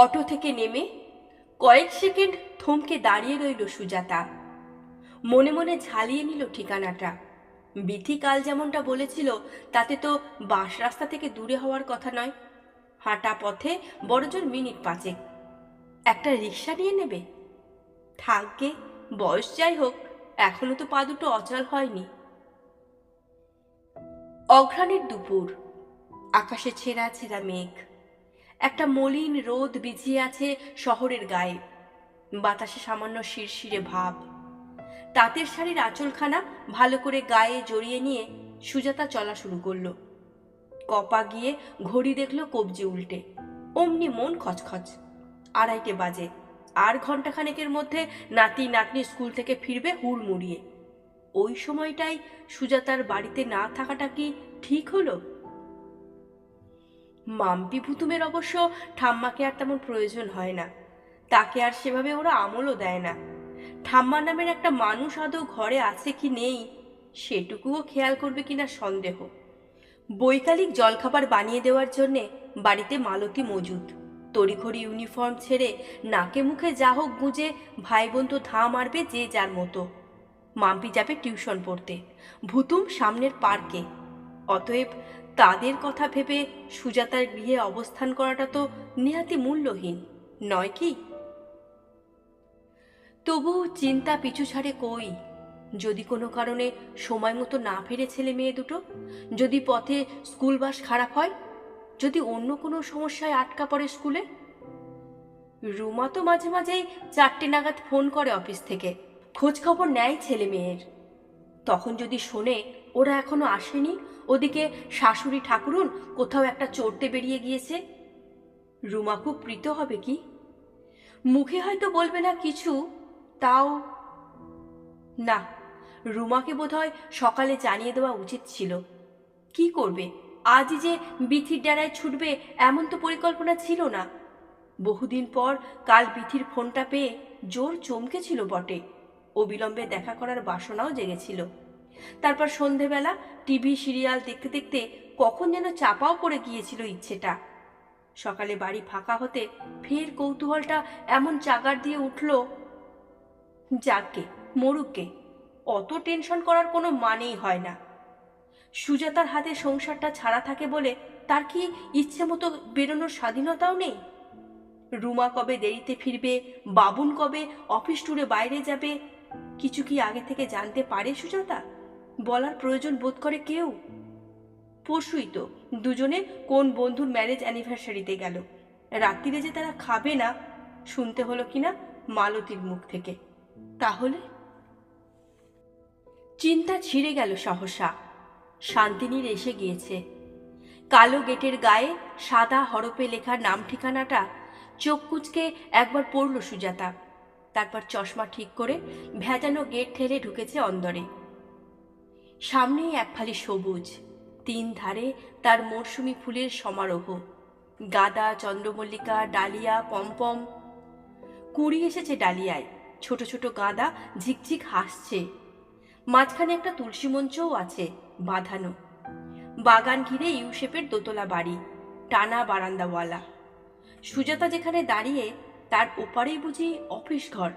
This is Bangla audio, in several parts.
অটো থেকে নেমে কয়েক সেকেন্ড থমকে দাঁড়িয়ে রইল সুজাতা। মনে মনে ঝালিয়ে নিল ঠিকানাটা। বিথি কাল যেমনটা বলেছিল তাতে তো বাস রাস্তা থেকে দূরে হওয়ার কথা নয়, হাঁটা পথে বড়জোর মিনিট 5। একটা রিক্সা নিয়ে নেবে। থাকবে, বয়স যাই হোক, এখনো তো পা দুটো অচল হয়নি। অঘ্রাণের দুপুর, আকাশে ছেঁড়া ছেঁড়া মেঘ, একটা মলিন রোদ বিছিয়ে আছে শহরের গায়ে। বাতাসে সামান্য শিরশিরে ভাব। তাঁতের শাড়ির আঁচলখানা ভালো করে গায়ে জড়িয়ে নিয়ে সুজাতা চলা শুরু করলো। কপা গিয়ে ঘড়ি দেখলো কবজি উল্টে। অমনি মন খচখচ। 2:30 বাজে। আর ঘন্টাখানেকের মধ্যে নাতি নাতনি স্কুল থেকে ফিরবে হুড়মুড়িয়ে। ওই সময়টাই সুজাতার বাড়িতে না থাকাটা কি ঠিক হলো? মাম্পি ভুতুমের অবশ্য ঠাম্মাকে আর তেমন প্রয়োজন হয় না, তাকে আর সেভাবে ওরা আমলও দেয় না। ঠাম্মা নামের একটা মানুষ আদৌ ঘরে আছে কি নেই সেটুকুও খেয়াল করবে কিনা সন্দেহ। বৈকালিক জলখাবার বানিয়ে দেওয়ার জন্যে বাড়িতে মালতী মজুদ। তড়িঘড়ি ইউনিফর্ম ছেড়ে নাকে মুখে যা হোক গুঁজে ভাই বোন তো ধা মারবে যে যার মতো। মাম্পি যাবে টিউশন পড়তে, ভুতুম সামনের পার্কে। অতএব তাদের কথা ভেবে সুজাতার গৃহে অবস্থান করাটা তো নেহাতি মূল্যহীন নয় কি? তবু চিন্তা পিছু ছাড়ে কই। যদি কোনো কারণে সময় মতো না ফিরে ছেলে মেয়ে দুটো, যদি পথে স্কুল বাস খারাপ হয়, যদি অন্য কোনো সমস্যায় আটকা পড়ে স্কুলে। রুমা তো মাঝে মাঝেই 4টে নাগাদ ফোন করে অফিস থেকে, খোঁজ খবর নেয় ছেলে মেয়ের। তখন যদি শোনে ওরা এখনো আসেনি, ওদিকে শাশুড়ি ঠাকুরুন কোথাও একটা চড়তে বেরিয়ে গিয়েছে, রুমা খুব প্রীত হবে কি? মুখে হয়তো বলবে না কিছু, তাও না, রুমাকে বোধহয় সকালে জানিয়ে দেওয়া উচিত ছিল। কি করবে, আজই যে বিথির ডেরায় ছুটবে এমন তো পরিকল্পনা ছিল না। বহুদিন পর কাল বিথির ফোনটা পেয়ে জোর চমকেছিল বটে, অবিলম্বে দেখা করার বাসনাও জেগেছিল। তারপর সন্ধেবেলা টিভি সিরিয়াল দেখতে দেখতে কখন যেন চাপাও পড়ে গিয়েছিল ইচ্ছেটা। সকালে বাড়ি ফাঁকা হতে ফের কৌতূহলটা এমন চাগার দিয়ে উঠল, যাকগে মরুকগে, অত টেনশন করার কোনো মানেই হয় না। সুজাতার হাতে সংসারটা ছাড়া থাকে বলে তার কি ইচ্ছে মতো বেরোনোর স্বাধীনতাও নেই? রুমা কবে দেরিতে ফিরবে, বাবুন কবে অফিস ট্যুরে বাইরে যাবে, কিছু কি আগে থেকে জানতে পারে সুজাতা? বলার প্রয়োজন বোধ করে কেউ? পরশুই তো দুজনে কোন বন্ধুর ম্যারেজ অ্যানিভার্সারিতে গেল, রাত্রিরে যে তারা খাবে না শুনতে হলো কিনা মালতীর মুখ থেকে। তাহলে চিন্তা ছিঁড়ে গেল সহসা। শান্তিনীর এসে গিয়েছে। কালো গেটের গায়ে সাদা হরপে লেখা নাম ঠিকানাটা চোখ কুঁচকে একবার পড়ল সুজাতা। তারপর চশমা ঠিক করে ভেজানো গেট ঠেলে ঢুকেছে অন্দরে। সামনেই এক ফালি সবুজ, 3 ধারে তার মরশুমি ফুলের সমারোহ। গাঁদা, চন্দ্রমল্লিকা, ডালিয়া, পমপম। কুড়ি এসেছে ডালিয়ায়, ছোট ছোট গাঁদা ঝিকঝিক হাসছে। মাঝখানে একটা তুলসী মঞ্চও আছে বাঁধানো। বাগান ঘিরে ইউ শেপের দোতলা বাড়ি, টানা বারান্দাওয়ালা। সুজাতা যেখানে দাঁড়িয়ে তার ওপারেই বুঝি অফিস ঘর,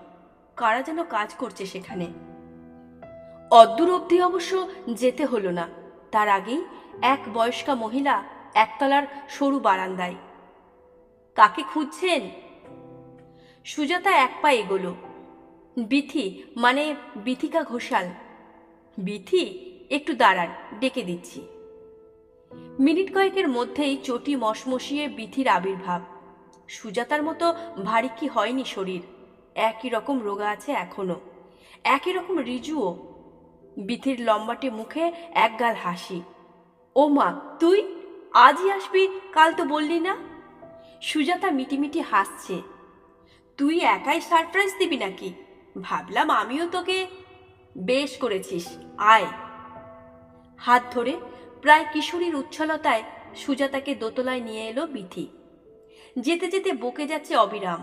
কারা যেন কাজ করছে সেখানে। অদ্দূর অবধি অবশ্য যেতে হলো না, তার আগেই এক বয়স্কা মহিলা একতলার সরু বারান্দায়। কাকে খুঁজছেন? সুজাতা এক পা এগোলো। বিথি, মানে বিথিকা ঘোষাল। বিথি, একটু দাঁড়ান, ডেকে দিচ্ছি। মিনিট কয়েকের মধ্যেই চটি মশমশিয়ে বিথির আবির্ভাব। সুজাতার মতো ভারী কি হয়নি শরীর, একই রকম রোগা আছে এখনো, একই রকম রিজুও। বিথির লম্বাটে মুখে একগাল হাসি। ও মা, তুই আজই আসবি, কাল তো বললি না? সুজাতা মিটিমিটি হাসছে। তুই একাই সারপ্রাইজ দিবি নাকি? ভাবলাম আমিও তোকে। বেশ করেছিস, আয়। হাত ধরে প্রায় কিশোরীর উচ্ছলতায় সুজাতাকে দোতলায় নিয়ে এলো বিথি। যেতে যেতে বকে যাচ্ছে অবিরাম।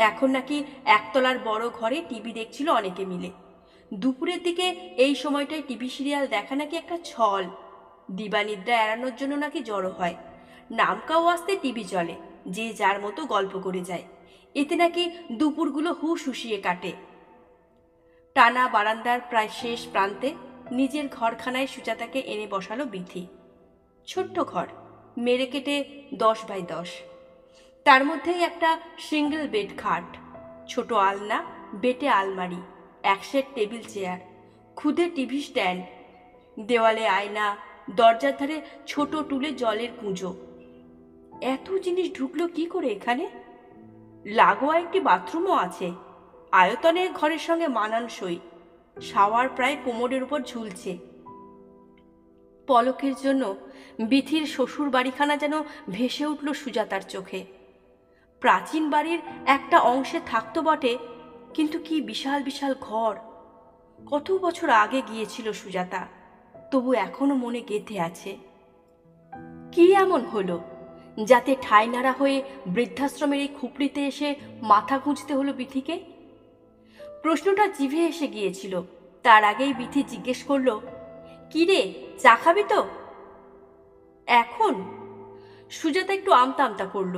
এখন নাকি একতলার বড় ঘরে টিভি দেখছিল অনেকে মিলে। দুপুরের দিকে এই সময়টায় টিভি সিরিয়াল দেখা নাকি একটা ছল। দিবানিদ্রা এড়ানোর জন্য নাকি জড়ো হয়, নামকাও আসতে টিভি চলে। যে যার মতো গল্প করে যায়। এতে নাকি দুপুরগুলো হুশ হুশিয়ে কাটে। টানা বারান্দার প্রায় শেষ প্রান্তে নিজের ঘরখানায় সুজাতাকে এনে বসালো বিথি। ছোট্ট ঘর, মেরে কেটে 10x10। তার মধ্যেই একটা সিঙ্গেল বেড খাট, ছোট আলনা, বেটে আলমারি, এক সেট টেবিল চেয়ার, খুদে টিভি স্ট্যান্ড, দেওয়ালে আয়না, দরজার ধারে ছোট টুলে জলের কুঁজো। এত জিনিস ঢুকলো কি করে এখানে? লাগোয়া একটি বাথরুমও আছে, আয়তনে ঘরের সঙ্গে মানানসই। শাওয়ার প্রায় কোমরের উপর ঝুলছে। পলকের জন্য বিথির শ্বশুর বাড়িখানা যেন ভেসে উঠল সুজাতার চোখে। প্রাচীন বাড়ির একটা অংশে থাকতো বটে, কিন্তু কি বিশাল বিশাল ঘর! কত বছর আগে গিয়েছিল সুজাতা, তবু এখনো মনে গেঁথে আছে। কি এমন হলো যাতে ঠাঁই নাড়া হয়ে বৃদ্ধাশ্রমের এই খুপড়িতে এসে মাথা গুঁজতে হলো বিথিকে? প্রশ্নটা জিভে এসে গিয়েছিল, তার আগেই বিথি জিজ্ঞেস করল, কি রে, চা খাবি তো? এখন? সুজাতা একটু আমতা আমতা করল।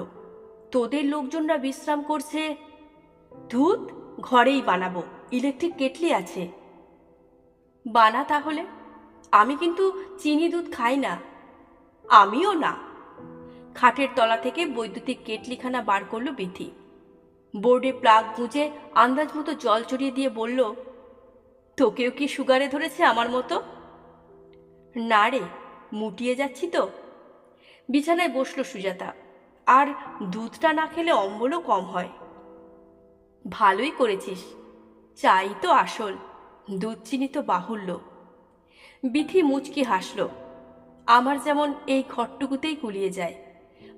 তোদের লোকজনরা বিশ্রাম করছে। ধুত, ঘরেই বানাবো, ইলেকট্রিক কেটলি আছে। বানা তাহলে। আমি কিন্তু চিনি দুধ খাই না। আমিও না। খাটের তলা থেকে বৈদ্যুতিক কেটলিখানা বার করলো বিথি। বোর্ডে প্লাগ গুঁজে আন্দাজ মতো জল চড়িয়ে দিয়ে বলল, তোকেও কি সুগারে ধরেছে আমার মতো? না রে, মুটিয়ে যাচ্ছি তো। বিছানায় বসলো সুজাতা। আর দুধটা না খেলে অম্বলও কম হয়। ভালোই করেছিস, চাই তো আসল, দুধ চিনি তো বাহুল্য। বিথি মুচকি হাসল। আমার যেমন এই ঘরটুকুতেই কুলিয়ে যায়।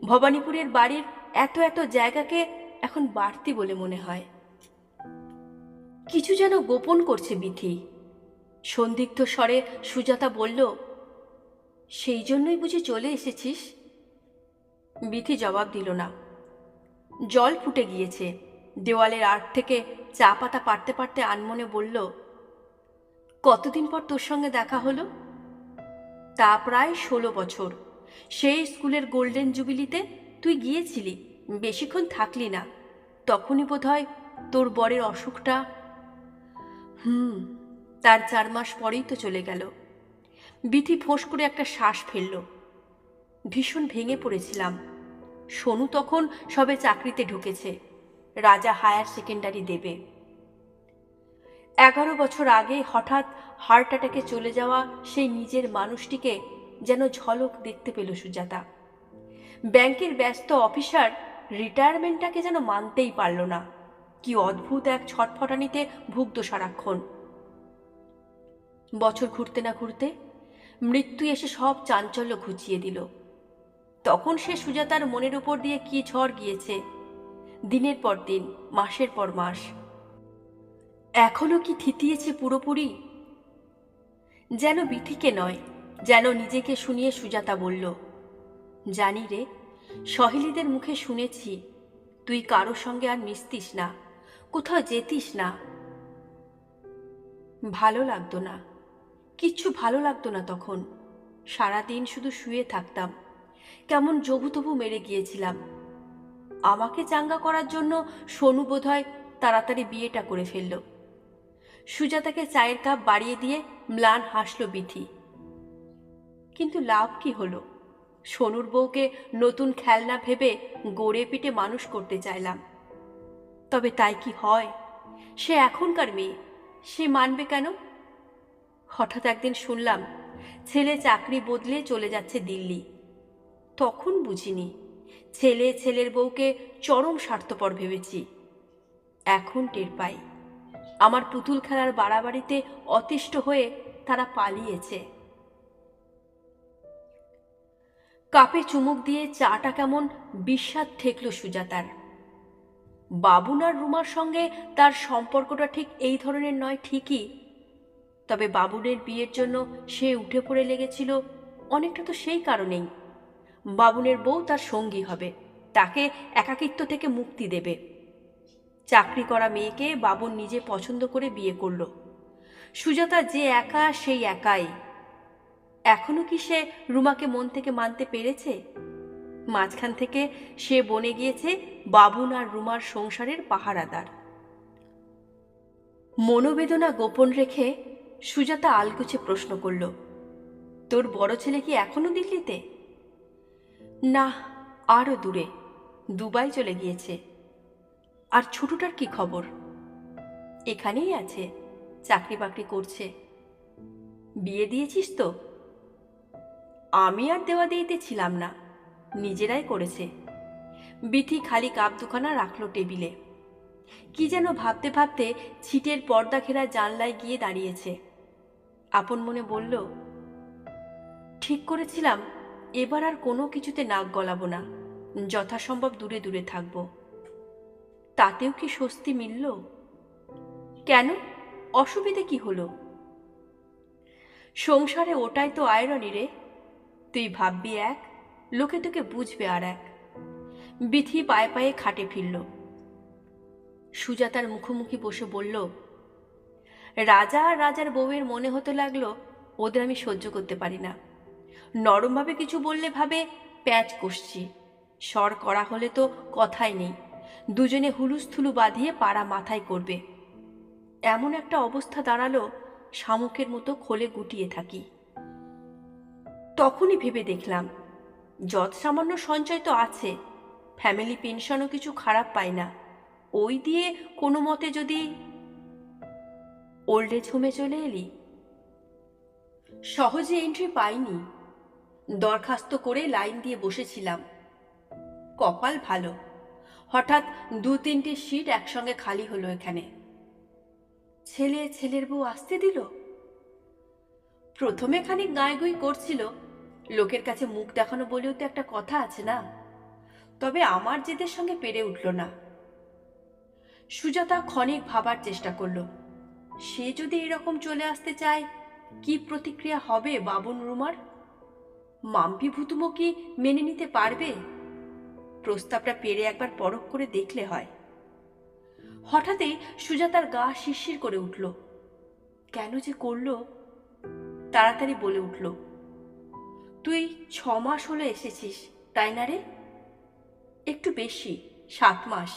ভবানীপুরের বাড়ির এত এত জায়গাকে এখন বাড়তি বলে মনে হয়। কিছু যেন গোপন করছে বিথি। সন্দিগ্ধ স্বরে সুজাতা বলল, সেই জন্যই বুঝি চলে এসেছিস? বিথি জবাব দিল না। জল ফুটে গিয়েছে। দেওয়ালের আড় থেকে চা পাতা পাড়তে পাড়তে আনমনে বলল, কতদিন পর তোর সঙ্গে দেখা হলো? তা প্রায় 16 বছর। সেই স্কুলের গোল্ডেন জুবিলিতে তুই গিয়েছিলি, বেশিক্ষণ থাকলি না। তখনই বোধহয় তোর বরের অসুখটা। তার 4 মাস পরেই তো চলে গেল। বিথি ফোঁস করে একটা শ্বাস ফেলল। ভীষণ ভেঙে পড়েছিলাম। সোনু তখন সবে চাকরিতে ঢুকেছে, রাজা হায়ার সেকেন্ডারি দেবে। 11 বছর আগে হঠাৎ হার্ট অ্যাটাকে চলে যাওয়া সেই নিজের মানুষটিকে যেন ঝলক দেখতে পেল সুজাতা। ব্যাংকের ব্যস্ত অফিসার রিটায়ারমেন্টটাকে যেন মানতেই পারল না। কি অদ্ভুত এক ছটফটানিতে ভুগত সারাক্ষণ। বছর ঘুরতে না ঘুরতে মৃত্যু এসে সব চাঞ্চল্য ঘুচিয়ে দিল। তখন সে সুজাতার মনের উপর দিয়ে কি ঝড় গিয়েছে, দিনের পর দিন, মাসের পর মাস। এখনো কি থিতিয়েছে পুরোপুরি? যেন বিথিকে নয়, যেন নিজেকে শুনিয়ে সুজাতা বলল, জানি রে, সহেলীদের মুখে শুনেছি তুই কারোর সঙ্গে আর মিশতিস না, কোথাও যেতিস না। ভালো লাগতো না, কিচ্ছু ভালো লাগতো না তখন। সারাদিন শুধু শুয়ে থাকতাম, কেমন জবুতবু মেরে গিয়েছিলাম। আমাকে চাঙ্গা করার জন্য সোনু বোধহয় তাড়াতাড়ি বিয়েটা করে ফেলল। সুজাতাকে চায়ের কাপ বাড়িয়ে দিয়ে ম্লান হাসল বিথি। কিন্তু লাভ কি হলো? সোনুর বউকে নতুন খেলনা ভেবে গড়ে পিটে মানুষ করতে চাইলাম, তবে তাই কি হয়? সে এখনকার মেয়ে, সে মানবে কেন? হঠাৎ একদিন শুনলাম ছেলে চাকরি বদলে চলে যাচ্ছে দিল্লি। তখন বুঝিনি, ছেলে ছেলের বউকে চরম স্বার্থপর ভেবেছি। এখন টের পাই, আমার পুতুল খেলার বাড়াবাড়িতে অতিষ্ঠ হয়ে তারা পালিয়েছে। কাপে চুমুক দিয়ে চাটা কেমন বিস্বাদ ঠেকল সুজাতার। বাবুন আর রুমার সঙ্গে তার সম্পর্কটা ঠিক এই ধরনের নয় ঠিকই, তবে বাবুনের বিয়ের জন্য সে উঠে পড়ে লেগেছিল অনেকটা তো সেই কারণেই। বাবুনের বউ তার সঙ্গী হবে, তাকে একাকিত্ব থেকে মুক্তি দেবে। চাকরি করা মেয়েকে বাবুন নিজে পছন্দ করে বিয়ে করল। সুজাতা যে একা সেই একাই। এখনো কি সে রুমাকে মন থেকে মানতে পেরেছে? মাঝখান থেকে সে বনে গিয়েছে বাবুন আর রুমার সংসারের পাহারাদার। মনোবেদনা গোপন রেখে সুজাতা আলগুছে প্রশ্ন করল, তোর বড় ছেলে কি এখনো দিল্লিতে? না, আরও দূরে, দুবাই চলে গিয়েছে। আর ছোটটার কি খবর? এখানেই আছে, চাকরি বাকরি করছে। বিয়ে দিয়েছিস তো? আমি আর দেওয়া দিতে ছিলাম না, নিজেরাই করেছে। বিথি খালি কাপ দুখানা রাখলো টেবিলে। কি যেন ভাবতে ভাবতে ছিটের পর্দা ঘেরা জানলায় গিয়ে দাঁড়িয়েছে। আপন মনে বলল, ঠিক করেছিলাম এবার আর কোনো কিছুতে নাক গলাবো না, যথাসম্ভব দূরে দূরে থাকব। তাতেও কি স্বস্তি মিলল? কেন, অসুবিধে কি হলো? সংসারে ওটাই তো আয়রনি রে, তুই ভাববি এক, লোকে তোকে বুঝবে আর এক। বিথি পায়ে পায়ে খাটে ফিরল। সুজাতার মুখোমুখি বসে বলল, রাজা আর রাজার বউয়ের মনে হতে লাগলো ওদের আমি সহ্য করতে পারি না। নরমভাবে কিছু বললে ভাবে প্যাচ কষছি, স্বর করা হলে তো কথাই নেই, দুজনে হুলুস্থুলু বাঁধিয়ে পাড়া মাথায় করবে। এমন একটা অবস্থা দাঁড়ালো শামুকের মতো খোলে গুটিয়ে থাকি। তখনই ভেবে দেখলাম, যৎ সামান্য সঞ্চয় তো আছে, ফ্যামিলি পেনশনও কিছু খারাপ পায় না, ওই দিয়ে কোনো মতে যদি। ওল্ড এজ হোমে চলে এলি? সহজে এন্ট্রি পাইনি, দরখাস্ত করে লাইন দিয়ে বসেছিলাম। কপাল ভালো, হঠাৎ 2-3টে সিট একসঙ্গে খালি হলো এখানে। ছেলের বউ আসতে দিল। প্রথমে খানিক গাঁয়গুই করছিল, লোকের কাছে মুখ দেখানো বলেও তো একটা কথা আছে না। তবে আমার জেদের সঙ্গে পেরে উঠল না। সুজাতা ক্ষণিক ভাবার চেষ্টা করল, সে যদি এরকম চলে আসতে চায়, কি প্রতিক্রিয়া হবে বাবুন রুমার? মাম্পি ভুতুমো কি মেনে নিতে পারবে? প্রস্তাবটা পেরে একবার পরখ করে দেখলে হয়। হঠাৎই সুজাতার গা শিরশির করে উঠল। কেন যে করল? তাড়াতাড়ি বলে উঠল, তুই 6 মাস হলো এসেছিস, তাই না রে? একটু বেশি, 7 মাস।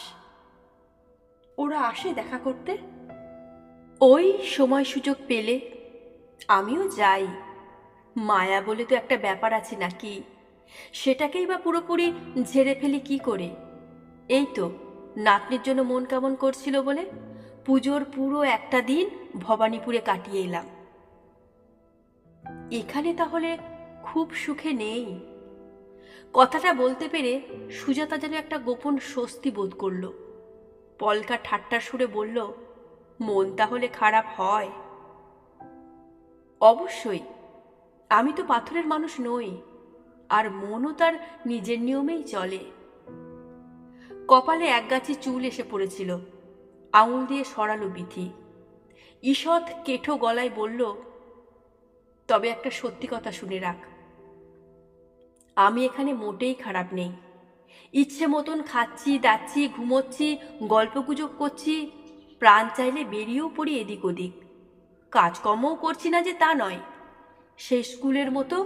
ওরা আসে দেখা করতে? ওই সময় সুযোগ পেলে। আমিও যাই, মায়া বলে তো একটা ব্যাপার আছে নাকি, সেটাকেই বা পুরোপুরি ঝেড়ে ফেলি কি করে? এই তো নাতনির জন্য মন কেমন করছিল বলে পুজোর পুরো একটা দিন ভবানীপুরে কাটিয়ে এলাম। এখানে তাহলে খুব সুখে নেই? কথাটা বলতে পেরে সুজাতা যেন একটা গোপন স্বস্তি বোধ করল। পলকা ঠাট্টার সুরে বলল, মন তাহলে খারাপ হয়? অবশ্যই, আমি তো পাথরের মানুষ নই, আর মনও তার নিজের নিয়মেই চলে। কপালে একগাছি চুল এসে পড়েছিল, আঙুল দিয়ে সরালো বিথি। ঈষৎ কেঠো গলায় বলল, তবে একটা সত্যি কথা শুনে রাখ, আমি এখানে মোটেই খারাপ নেই। ইচ্ছে মতন খাচ্ছি, দাচ্ছি, ঘুমোচ্ছি, গল্পগুজব করছি, প্রাণ চাইলে বেরিয়েও পড়ি এদিক ওদিক। কাজকর্মও করছি না যে তা নয়, সেই স্কুলের মতো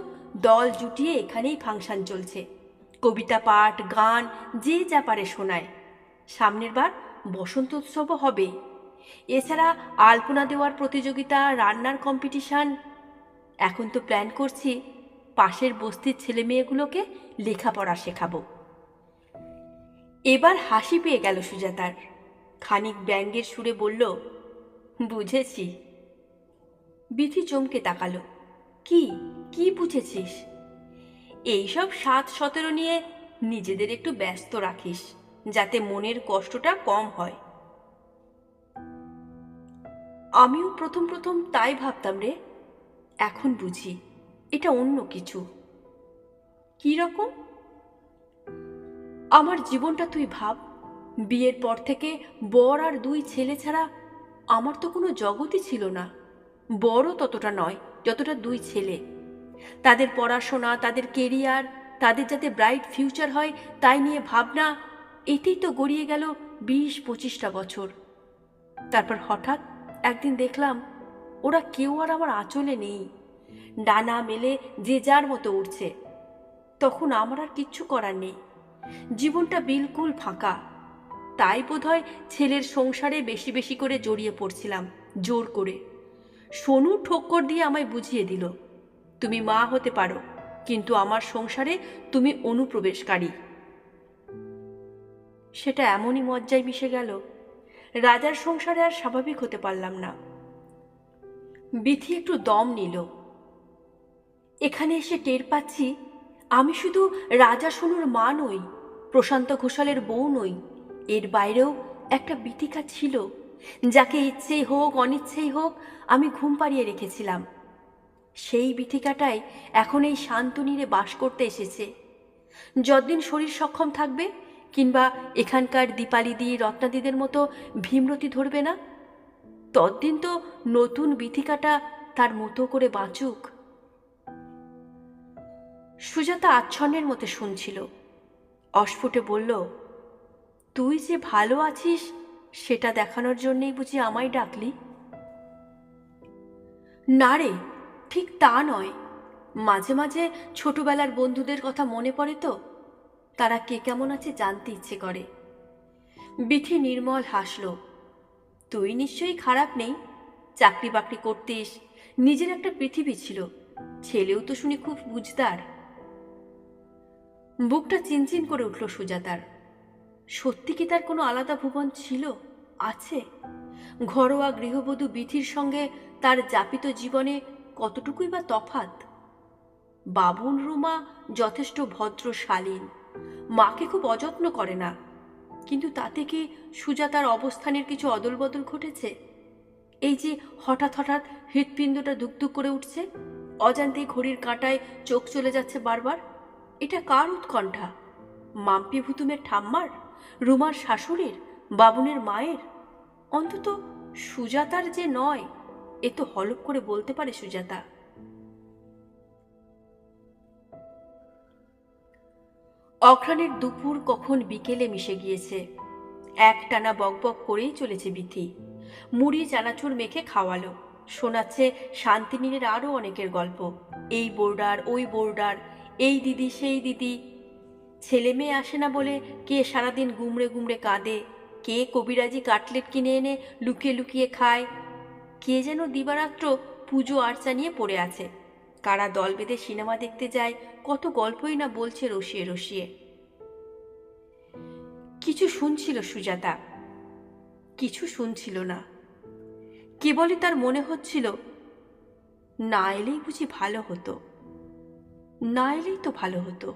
দল জুটিয়ে এখানেই ফাংশন চলছে, কবিতা পাঠ, গান, যে যা পারে শোনায়। সামনের বার বসন্ত উৎসবও হবে। এছাড়া আলপনা দেওয়ার প্রতিযোগিতা, রান্নার কম্পিটিশন। এখন তো প্ল্যান করছি পাশের বস্তির ছেলে মেয়েগুলোকে লেখাপড়া শেখাবো। এবার হাসি পেয়ে গেল সুজাতার। খানিক ব্যঙ্গের সুরে বলল, বুঝেছি। বিথি চমকে তাকালো, কি কি বুঝেছিস? এইসব 7-17 নিয়ে নিজেদের একটু ব্যস্ত রাখিস, যাতে মনের কষ্টটা কম হয়। আমিও প্রথম প্রথম তাই ভাবতাম রে, এখন বুঝি এটা অন্য কিছু। কি রকম? আমার জীবনটা তুই ভাব, বিয়ের পর থেকে বর আর 2 ছেলে ছাড়া আমার তো কোনো জগতই ছিল না। বড় ততটা নয় যতটা 2 ছেলে। তাদের পড়াশোনা, তাদের কেরিয়ার, তাদের যাতে ব্রাইট ফিউচার হয় তাই নিয়ে ভাবনা, এতেই তো গড়িয়ে গেল 20-25টা বছর। তারপর হঠাৎ একদিন দেখলাম ওরা কেউ আর আমার আঁচলে নেই, ডানা মেলে যে যার মতো উঠছে। তখন আমার আর কিচ্ছু করার নেই, জীবনটা বিলকুল ফাঁকা। তাই বোধহয় ছেলের সংসারে বেশি বেশি করে জড়িয়ে পড়ছিলাম, জোর করে। সোনু ঠক্কর দিয়ে আমায় বুঝিয়ে দিল, তুমি মা হতে পারো, কিন্তু আমার সংসারে তুমি অনুপ্রবেশকারী। সেটা এমনই মজ্জায় মিশে গেল, রাজার সংসারে আর স্বাভাবিক হতে পারলাম না। বিথি একটু দম নিল। এখানে এসে টের পাচ্ছি আমি শুধু রাজা সোনুর মা নই, প্রশান্ত ঘোষালের বউ নই, এর বাইরেও একটা বিথিকা ছিল, যাকে ইচ্ছেই হোক অনিচ্ছেই হোক আমি ঘুম পাড়িয়ে রেখেছিলাম। সেই বিথিকাটাই এখন এই শান্তনীরে বাস করতে এসেছে। যতদিন শরীর সক্ষম থাকবে, কিংবা এখানকার দীপালিদি রত্নাদিদের মতো ভীমরতি ধরবে না, ততদিন তো নতুন বিথিকাটা তার মতো করে বাঁচুক। সুজাতা আচ্ছন্নের মতো শুনছিল, অস্ফুটে বলল, তুই যে ভালো আছিস সেটা দেখানোর জন্যই বুঝি আমায় ডাকলি? না রে, ঠিক তা নয়। মাঝে মাঝে ছোটবেলার বন্ধুদের কথা মনে পড়ে তো, তারা কে কেমন আছে জানতে ইচ্ছে করে। বিথি নির্মল হাসল। তুই নিশ্চয়ই খারাপ নেই, চাকরি বাকরি করতিস, নিজের একটা পৃথিবী ছিল, ছেলেও তো শুনি খুব বুঝদার। বুকটা চিনচিন করে উঠল সুজাতার। সত্যি কি তার কোনো আলাদা ভুবন ছিল, আছে? ঘরোয়া গৃহবধূ বিথির সঙ্গে তার যাপিত জীবনে কতটুকুই বা তফাত? বাবুন রুমা যথেষ্ট ভদ্র শালীন, মাকে খুব অযত্ন করে না, কিন্তু তাতে কি সুজাতার অবস্থানের কিছু অদল বদল ঘটেছে? এই যে হঠাৎ হঠাৎ হৃৎপিণ্ডটা দুকদুক করে উঠছে, অজান্তেই ঘড়ির কাঁটায় চোখ চলে যাচ্ছে বারবার, এটা কার উৎকণ্ঠা? মাম্পি ভুতুমের ঠাম্মার, রুমার শাশুড়ির, বাবুনের মায়ের? অন্তত সুজাতার যে নয়, এ তো হলপ করে বলতে পারে সুজাতা। অঘ্রাণের দুপুর কখন বিকেলে মিশে গিয়েছে, একটানা বকবক করেই চলেছে বিথি। মুড়ি চানাচুর মেখে খাওয়ালো, শোনাচ্ছে শান্তিনীরের আরও অনেকের গল্প, এই বোর্ডার ওই বোর্ডার, এই দিদি সেই দিদি। ছেলে মেয়ে আসে না বলে কে সারাদিন গুমড়ে গুমড়ে কাঁদে, কে কবিরাজি কাটলেট কিনে এনে লুকিয়ে লুকিয়ে খায়, কে যেন দিবারাত্র পুজো আর্চা নিয়ে পড়ে আছে, কারা দল বেঁধে সিনেমা দেখতে যায়, কত গল্পই না বলছে রসিয়ে রসিয়ে। কিছু শুনছিল সুজাতা, কিছু শুনছিল না। কেবলই তার মনে হচ্ছিল, না এলেই বুঝি ভালো হতো, না এলেই তো ভালো হতো।